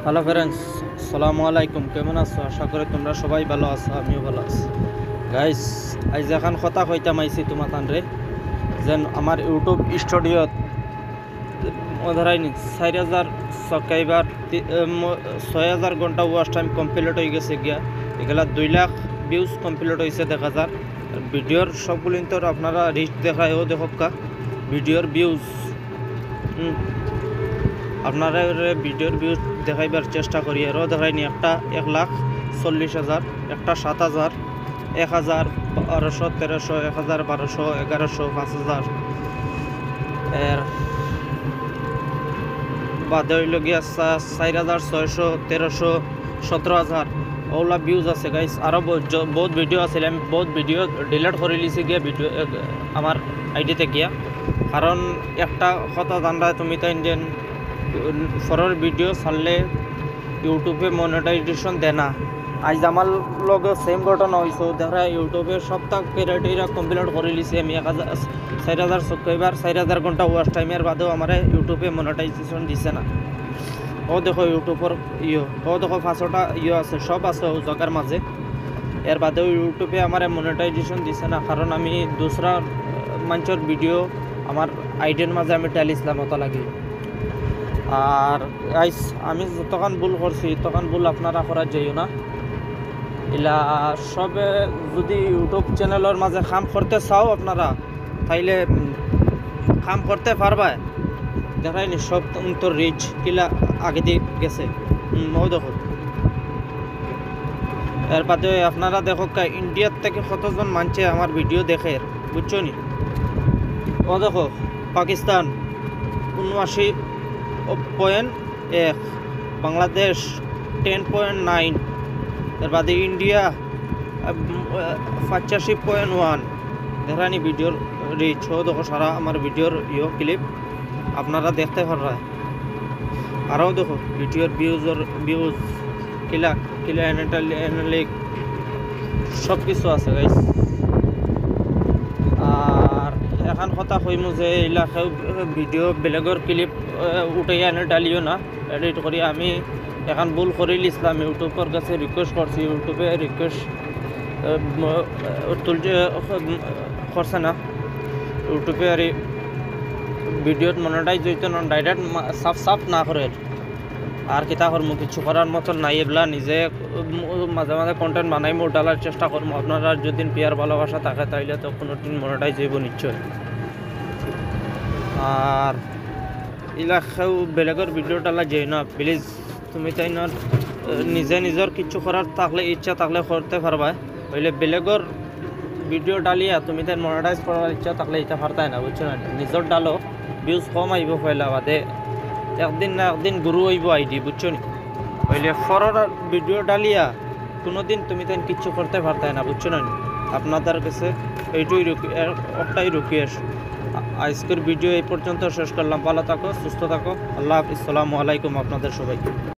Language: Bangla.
হ্যালো ফ্রেন্ডস, আসসালামু আলাইকুম। কেমন আছো? আশা করি তোমরা সবাই ভালো আছো, আমিও ভালো আছি। গাইস, আজ এখন কথা কইতাম আইছি তোমার তানরে যেন আমার ইউটিউব স্টুডিওত ধরাইনি 4,000 সাবস্ক্রাইবার, 6,000 ঘন্টা ওয়াচ টাইম কমপ্লিট হয়ে গেছে গিয়া। এগুলা 2 লাখ ভিউজ কমপ্লিট হয়েছে দেখা যার। ভিডিওর সবগুলো তো আপনারা রিচ দেখায়ও দেখা ভিডিওর ভিউজ আপনারা ভিডিওর ভিউজ দেখাইবার চেষ্টা করি। আরও দেখাইনি একটা 1,40,000, একটা 7,000, 1,000, 1200, 1300, 1,000, 1200, 1100, 5,000 এর বাদে হইল গিয়া 4,600, 1,300, 17,000 ওগুলা ভিউজ আছে গাইস। আরও বহুত ভিডিও আছে, আমি বহুত ভিডিও ডিলিট করে লিছি গিয়া ভিডিও আমার আইডিতে গিয়া। কারণ একটা কথা জানরা তুমি তো ইন্ডিয়ান ফরের ভিডিও ছাড়লে ইউটিউবে মনিটাইজেশন দেয় না। আজ আমার লগে সেম ঘটনা হয়েছে। দেখা ইউটিউবে সপ্তাহ ক্রাইটেরিয়া কমপ্লিট করে লিছি আমি। 4,000 সাবস্ক্রাইবার, 4,000 ঘন্টা ওয়াচ টাইমের বাদেও আমার ইউটিউবে মনিটাইজেশন দিছে না। ও দেখো ইউটিউবের ও দেখো 5টা আছে, সব আছে ও জায়গার মাঝে। এর বাদেও ইউটিউবে আমার মনিটাইজেশন দিছে না, কারণ আমি দুসরা মানুষের ভিডিও আমার আইডিয়ার মাঝে আমি টেলিছিলাম অত লাগে। আর গাইস, আমি যতক্ষণ ভুল করছি তখন ভুল আপনারা করা যাইও না। এলা সবে যদি ইউটিউব চ্যানেলের মাঝে কাম করতে চাও আপনারা, তাইলে কাম করতে পারবা। দেখাইনি সব তোর রিচ কিলা আগে দিয়ে গেছে। দেখো এর বাদে আপনারা দেখো ইন্ডিয়ার থেকে কতজন মানছে আমার ভিডিও দেখে, বুঝছো নি? ও দেখো পাকিস্তান 79.1, বাংলাদেশ 10.9, এর বাদে ইন্ডিয়া 85.1। দেখানি ভিডিওর রিচ ও দেখো সারা আমার ভিডিওর ক্লিপ আপনারা দেখতে পারা। আরও দেখো ভিডিওর ভিউজ কিলা অ্যানালিক সব কিছু আছে গাইস। আর এখন কথা কইমু যে এলাকাও ভিডিও বেলেগর ক্লিপ উঠাই আনে ডালিও না, এডিট করি। আমি এখন ভুল করে লিছিলাম, ইউটিউবের কাছে রিকোয়েস্ট করছি, ইউটিউবে রিকোয়েস্ট তুলতে করছে না। ইউটিউবে আর ভিডিওত মনিটাইজ হইতে না, ডাইরেক্ট সাফ না করে। আর কিতা করবো, কিছু করার মতন নাই। এগুলা নিজে মাঝে মাঝে কন্টেন্ট বানাইমো, ডালার চেষ্টা করবো। আপনারা যদি পিয়ার ভালোবাসা থাকে তাইলে তো কোনো দিন মনিটাইজ হইব নিশ্চয়। আর এলাকাও বেলেগর ভিডিও ডালা যাই না প্লিজ। তুমি তাই না নিজে নিজের কিছু করার থাকলে, ইচ্ছা থাকলে করতে পারবা। হইলে বেলেগর ভিডিও ডালিয়া তুমি তাই মনিটাইজ করার ইচ্ছা থাকলে এটা পারতাই না, বুঝছো না? নিজের ডালো ভিউজ কম আইব, পয়লা বাদে একদিন না একদিন গুরু হইব আইডি, বুঝছো নি? হইলে ফরের ভিডিও ডালিয়া কোনোদিন তুমি তাই কিচ্ছু করতে পারতাই না, বুঝছো না? আপনাদের কাছে এইটুই একটাই রিকোয়েস্ট। আজকের ভিডিও এই পর্যন্ত শেষ করলাম। ভালো থাকো, সুস্থ থাকো। আল্লাহ হাফিজ, আসসালামু আলাইকুম আপনাদের সবাইকে।